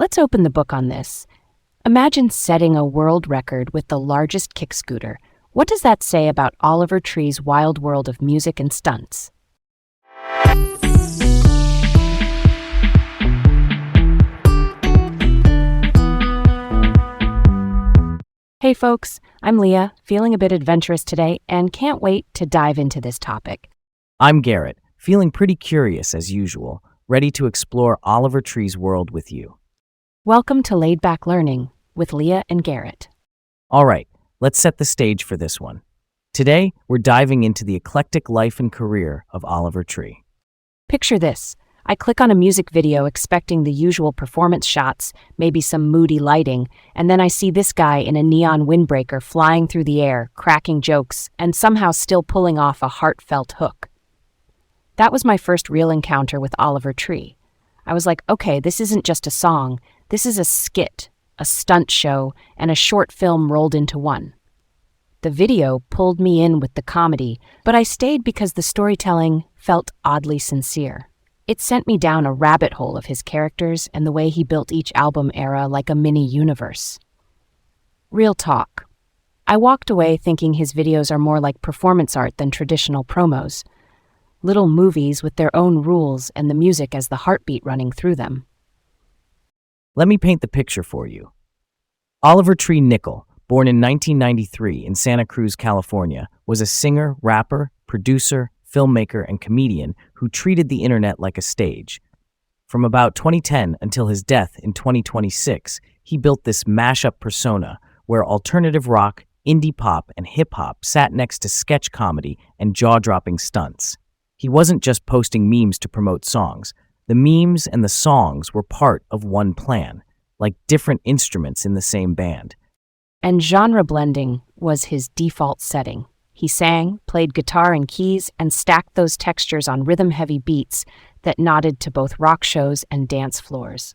Let's open the book on this. Imagine setting a world record with the largest kick scooter. What does that say about Oliver Tree's wild world of music and stunts? Hey folks, I'm Leah, feeling a bit adventurous today and can't wait to dive into this topic. I'm Garrett, feeling pretty curious as usual, ready to explore Oliver Tree's world with you. Welcome to Laid Back Learning with Leah and Garrett. All right, let's set the stage for this one. Today, we're diving into the eclectic life and career of Oliver Tree. Picture this. I click on a music video expecting the usual performance shots, maybe some moody lighting, and then I see this guy in a neon windbreaker flying through the air, cracking jokes, and somehow still pulling off a heartfelt hook. That was my first real encounter with Oliver Tree. I was like, okay, this isn't just a song, this is a skit, a stunt show, and a short film rolled into one. The video pulled me in with the comedy, but I stayed because the storytelling felt oddly sincere. It sent me down a rabbit hole of his characters and the way he built each album era like a mini universe. Real talk. I walked away thinking his videos are more like performance art than traditional promos. Little movies with their own rules and the music as the heartbeat running through them. Let me paint the picture for you. Oliver Tree Nickel, born in 1993 in Santa Cruz, California, was a singer, rapper, producer, filmmaker, and comedian who treated the internet like a stage. From about 2010 until his death in 2026, he built this mashup persona where alternative rock, indie pop, and hip-hop sat next to sketch comedy and jaw-dropping stunts. He wasn't just posting memes to promote songs. The memes and the songs were part of one plan, like different instruments in the same band. And genre blending was his default setting. He sang, played guitar and keys, and stacked those textures on rhythm-heavy beats that nodded to both rock shows and dance floors.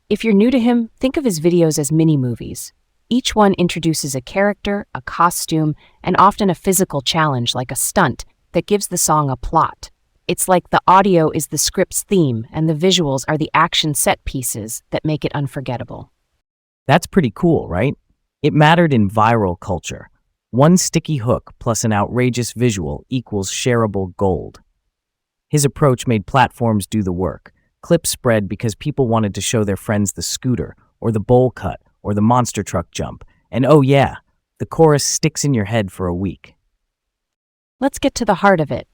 If you're new to him, think of his videos as mini-movies. Each one introduces a character, a costume, and often a physical challenge like a stunt that gives the song a plot. It's like the audio is the script's theme and the visuals are the action set pieces that make it unforgettable. That's pretty cool, right? It mattered in viral culture. One sticky hook plus an outrageous visual equals shareable gold. His approach made platforms do the work. Clips spread because people wanted to show their friends the scooter, or the bowl cut, or the monster truck jump. And oh yeah, the chorus sticks in your head for a week. Let's get to the heart of it.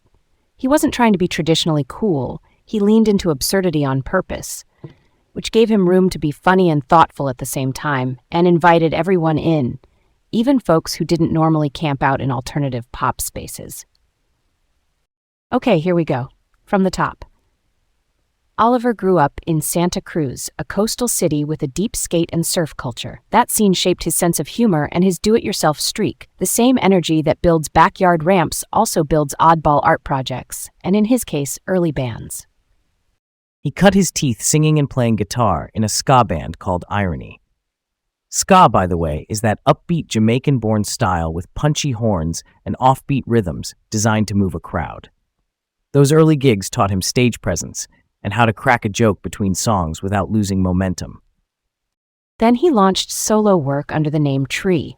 He wasn't trying to be traditionally cool. He leaned into absurdity on purpose, which gave him room to be funny and thoughtful at the same time, and invited everyone in, even folks who didn't normally camp out in alternative pop spaces. Okay, here we go. From the top. Oliver grew up in Santa Cruz, a coastal city with a deep skate and surf culture. That scene shaped his sense of humor and his do-it-yourself streak. The same energy that builds backyard ramps also builds oddball art projects, and in his case, early bands. He cut his teeth singing and playing guitar in a ska band called Irony. Ska, by the way, is that upbeat Jamaican-born style with punchy horns and offbeat rhythms designed to move a crowd. Those early gigs taught him stage presence and how to crack a joke between songs without losing momentum. Then he launched solo work under the name Tree.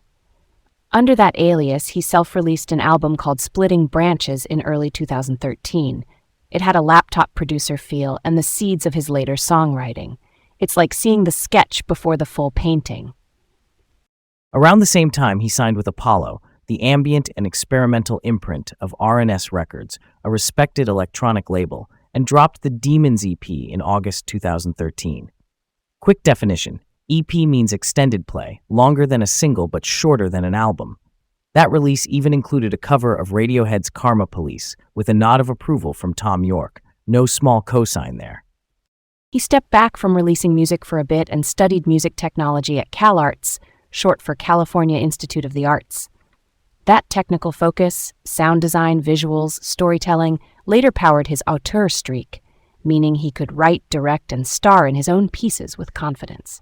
Under that alias, he self-released an album called Splitting Branches in early 2013. It had a laptop producer feel and the seeds of his later songwriting. It's like seeing the sketch before the full painting. Around the same time, he signed with Apollo, the ambient and experimental imprint of R&S Records, a respected electronic label, and dropped the Demons EP in August 2013. Quick definition, EP means extended play, longer than a single but shorter than an album. That release even included a cover of Radiohead's Karma Police, with a nod of approval from Tom York. No small cosign there. He stepped back from releasing music for a bit and studied music technology at CalArts, short for California Institute of the Arts. That technical focus, sound design, visuals, storytelling, later powered his auteur streak, meaning he could write, direct, and star in his own pieces with confidence.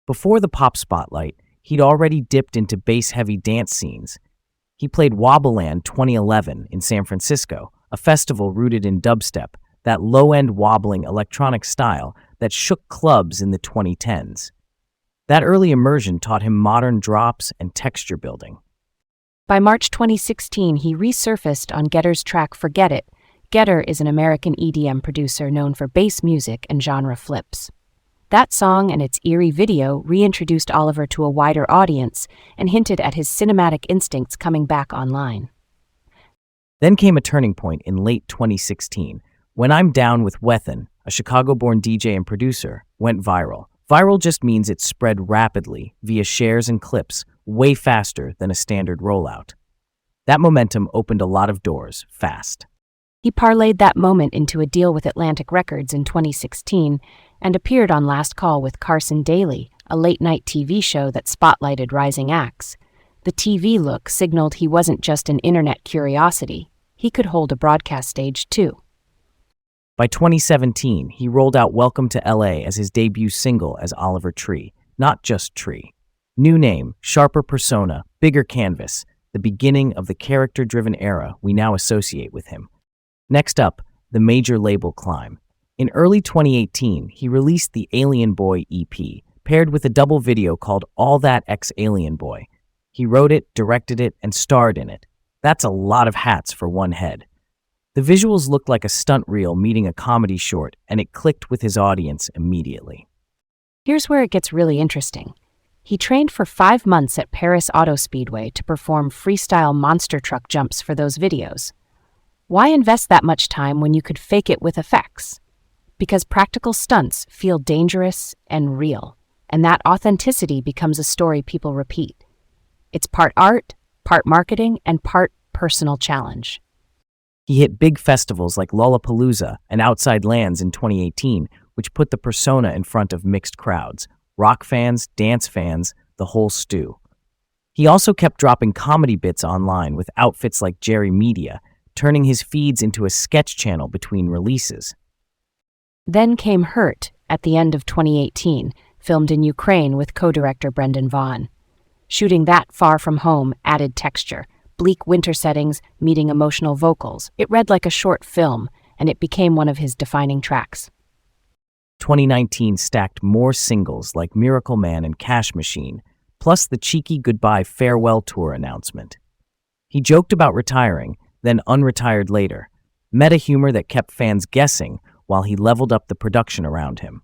Before the pop spotlight, he'd already dipped into bass-heavy dance scenes. He played Wobbleland 2011 in San Francisco, a festival rooted in dubstep that low-end wobbling electronic style that shook clubs in the 2010s. That early immersion taught him modern drops and texture building. By March 2016, he resurfaced on Getter's track Forget It. Getter is an American EDM producer known for bass music and genre flips. That song and its eerie video reintroduced Oliver to a wider audience and hinted at his cinematic instincts coming back online. Then came a turning point in late 2016, when I'm Down with Wethan, a Chicago-born DJ and producer, went viral. Viral just means it spread rapidly via shares and clips, way faster than a standard rollout. That momentum opened a lot of doors, fast. He parlayed that moment into a deal with Atlantic Records in 2016 and appeared on Last Call with Carson Daly, a late-night TV show that spotlighted rising acts. The TV look signaled he wasn't just an internet curiosity. He could hold a broadcast stage, too. By 2017, he rolled out Welcome to LA as his debut single as Oliver Tree, not just Tree. New name, sharper persona, bigger canvas, the beginning of the character-driven era we now associate with him. Next up, the major label climb. In early 2018, he released the Alien Boy EP, paired with a double video called All That Ex-Alien Boy. He wrote it, directed it, and starred in it. That's a lot of hats for one head. The visuals looked like a stunt reel meeting a comedy short, and it clicked with his audience immediately. Here's where it gets really interesting. He trained for 5 months at Paris Auto Speedway to perform freestyle monster truck jumps for those videos. Why invest that much time when you could fake it with effects? Because practical stunts feel dangerous and real, and that authenticity becomes a story people repeat. It's part art, part marketing, and part personal challenge. He hit big festivals like Lollapalooza and Outside Lands in 2018, which put the persona in front of mixed crowds, rock fans, dance fans, the whole stew. He also kept dropping comedy bits online with outfits like Jerry Media, turning his feeds into a sketch channel between releases. Then came Hurt at the end of 2018, filmed in Ukraine with co-director Brendan Vaughn. Shooting that far from home added texture, bleak winter settings meeting emotional vocals. It read like a short film, and it became one of his defining tracks. 2019 stacked more singles like Miracle Man and Cash Machine, plus the cheeky goodbye farewell tour announcement. He joked about retiring, then unretired later, meta humor that kept fans guessing while he leveled up the production around him.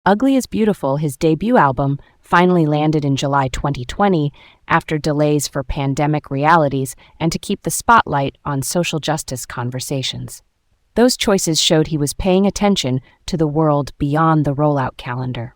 Ugly is Beautiful, his debut album, finally landed in July 2020 after delays for pandemic realities and to keep the spotlight on social justice conversations. Those choices showed he was paying attention to the world beyond the rollout calendar.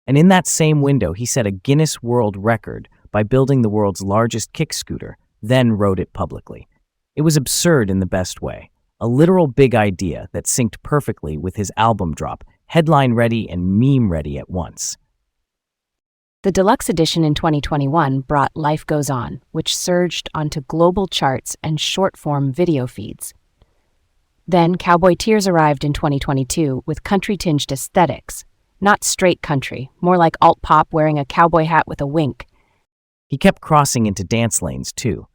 And in that same window, he set a Guinness World Record by building the world's largest kick scooter, then rode it publicly. It was absurd in the best way, a literal big idea that synced perfectly with his album drop, headline-ready and meme-ready at once. The deluxe edition in 2021 brought Life Goes On, which surged onto global charts and short-form video feeds. Then Cowboy Tears arrived in 2022 with country-tinged aesthetics. Not straight country, more like alt-pop wearing a cowboy hat with a wink. He kept crossing into dance lanes, too.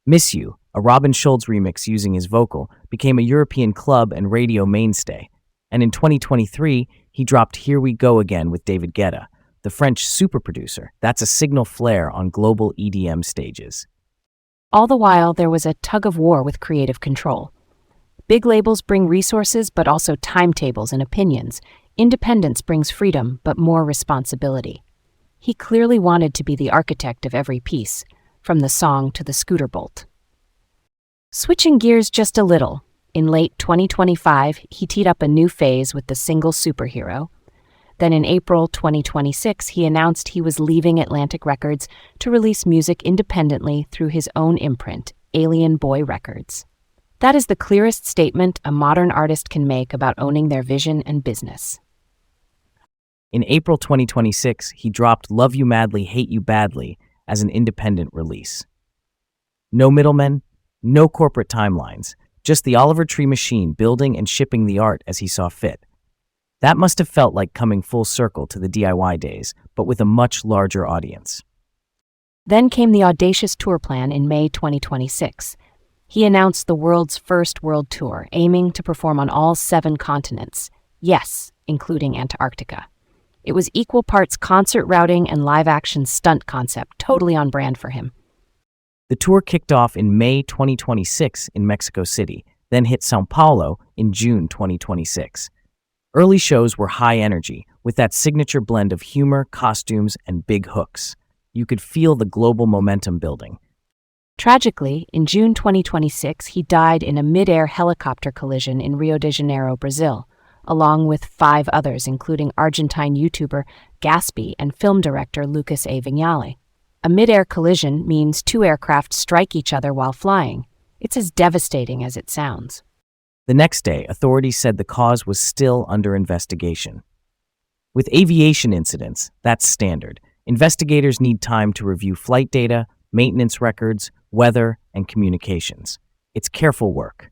Miss You, a Robin Schulz remix using his vocal, became a European club and radio mainstay. And in 2023, he dropped Here We Go Again with David Guetta, the French super producer. That's a signal flare on global EDM stages. All the while, there was a tug of war with creative control. Big labels bring resources, but also timetables and opinions. Independence brings freedom, but more responsibility. He clearly wanted to be the architect of every piece, from the song to the scooter bolt. Switching gears just a little, in late 2025, he teed up a new phase with the single Superhero. Then in April 2026, he announced he was leaving Atlantic Records to release music independently through his own imprint, Alien Boy Records. That is the clearest statement a modern artist can make about owning their vision and business. In April 2026, he dropped Love You Madly, Hate You Badly as an independent release. No middlemen, no corporate timelines, just the Oliver Tree machine building and shipping the art as he saw fit. That must have felt like coming full circle to the DIY days, but with a much larger audience. Then came the audacious tour plan in May 2026. He announced the world's first world tour, aiming to perform on all 7 continents. Yes, including Antarctica. It was equal parts concert routing and live-action stunt concept, totally on brand for him. The tour kicked off in May 2026 in Mexico City, then hit São Paulo in June 2026. Early shows were high energy, with that signature blend of humor, costumes, and big hooks. You could feel the global momentum building. Tragically, in June 2026, he died in a mid-air helicopter collision in Rio de Janeiro, Brazil, along with 5 others, including Argentine YouTuber Gatsby and film director Lucas A. Vignale. A mid-air collision means 2 aircraft strike each other while flying. It's as devastating as it sounds. The next day, authorities said the cause was still under investigation. With aviation incidents, that's standard. Investigators need time to review flight data, maintenance records, weather, and communications. It's careful work.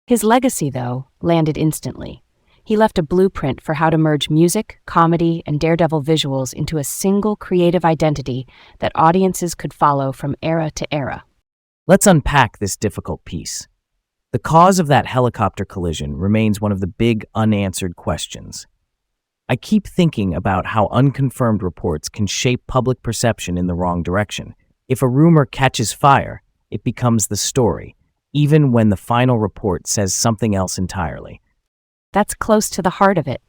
His legacy, though, landed instantly. He left a blueprint for how to merge music, comedy, and daredevil visuals into a single creative identity that audiences could follow from era to era. Let's unpack this difficult piece. The cause of that helicopter collision remains one of the big unanswered questions. I keep thinking about how unconfirmed reports can shape public perception in the wrong direction. If a rumor catches fire, it becomes the story, even when the final report says something else entirely. That's close to the heart of it.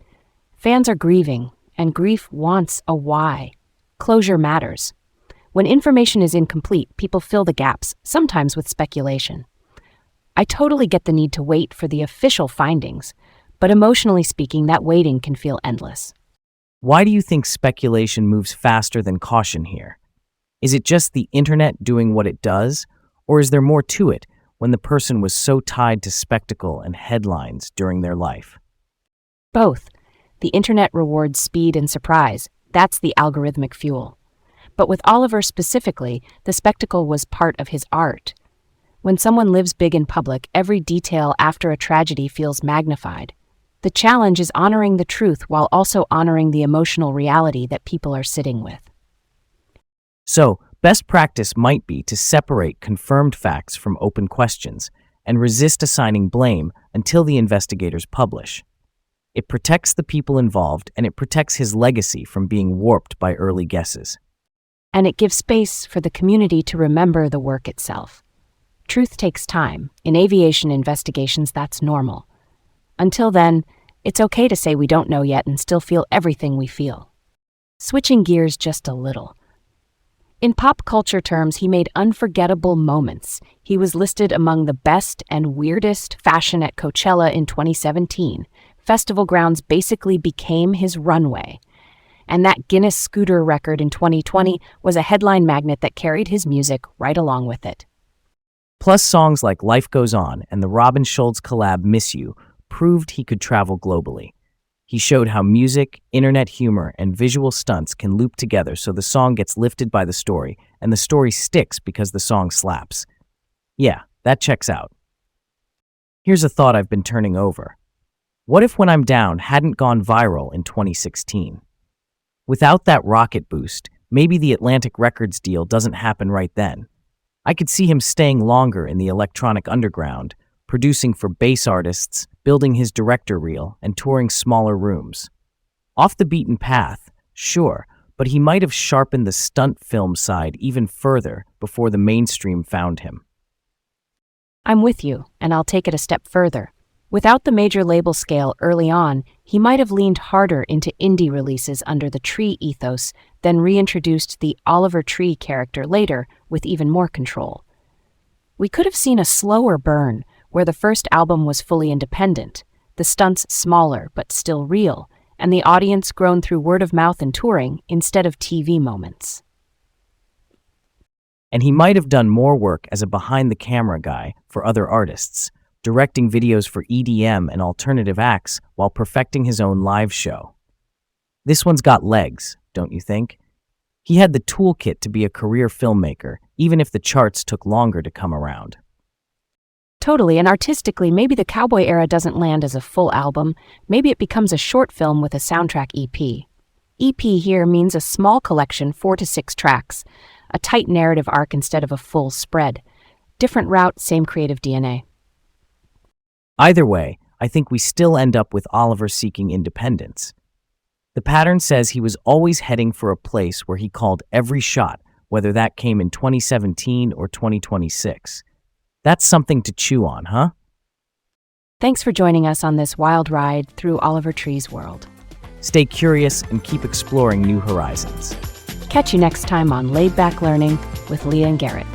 Fans are grieving, and grief wants a why. Closure matters. When information is incomplete, people fill the gaps, sometimes with speculation. I totally get the need to wait for the official findings, but emotionally speaking, that waiting can feel endless. Why do you think speculation moves faster than caution here? Is it just the internet doing what it does, or is there more to it when the person was so tied to spectacle and headlines during their life? Both. The internet rewards speed and surprise. That's the algorithmic fuel. But with Oliver specifically, the spectacle was part of his art. When someone lives big in public, every detail after a tragedy feels magnified. The challenge is honoring the truth while also honoring the emotional reality that people are sitting with. So, best practice might be to separate confirmed facts from open questions and resist assigning blame until the investigators publish. It protects the people involved, and it protects his legacy from being warped by early guesses. And it gives space for the community to remember the work itself. Truth takes time. In aviation investigations, that's normal. Until then, it's okay to say we don't know yet and still feel everything we feel. Switching gears just a little. In pop culture terms, he made unforgettable moments. He was listed among the best and weirdest fashion at Coachella in 2017. Festival grounds basically became his runway. And that Guinness scooter record in 2020 was a headline magnet that carried his music right along with it. Plus, songs like Life Goes On and the Robin Schulz collab Miss You proved he could travel globally. He showed how music, internet humor, and visual stunts can loop together so the song gets lifted by the story, and the story sticks because the song slaps. Yeah, that checks out. Here's a thought I've been turning over. What if When I'm Down hadn't gone viral in 2016? Without that rocket boost, maybe the Atlantic Records deal doesn't happen right then. I could see him staying longer in the electronic underground, producing for bass artists, building his director reel, and touring smaller rooms. Off the beaten path, sure, but he might have sharpened the stunt film side even further before the mainstream found him. I'm with you, and I'll take it a step further. Without the major label scale early on, he might have leaned harder into indie releases under the Tree ethos, then reintroduced the Oliver Tree character later with even more control. We could have seen a slower burn, where the first album was fully independent, the stunts smaller but still real, and the audience grown through word of mouth and touring instead of TV moments. And he might have done more work as a behind-the-camera guy for other artists, directing videos for EDM and alternative acts while perfecting his own live show. This one's got legs, don't you think? He had the toolkit to be a career filmmaker, even if the charts took longer to come around. Totally, and artistically, maybe the Cowboy era doesn't land as a full album. Maybe it becomes a short film with a soundtrack EP. EP here means a small collection, 4 to 6 tracks, a tight narrative arc instead of a full spread. Different route, same creative DNA. Either way, I think we still end up with Oliver seeking independence. The pattern says he was always heading for a place where he called every shot, whether that came in 2017 or 2026. That's something to chew on, huh? Thanks for joining us on this wild ride through Oliver Tree's world. Stay curious and keep exploring new horizons. Catch you next time on Laid Back Learning with Leah and Garrett.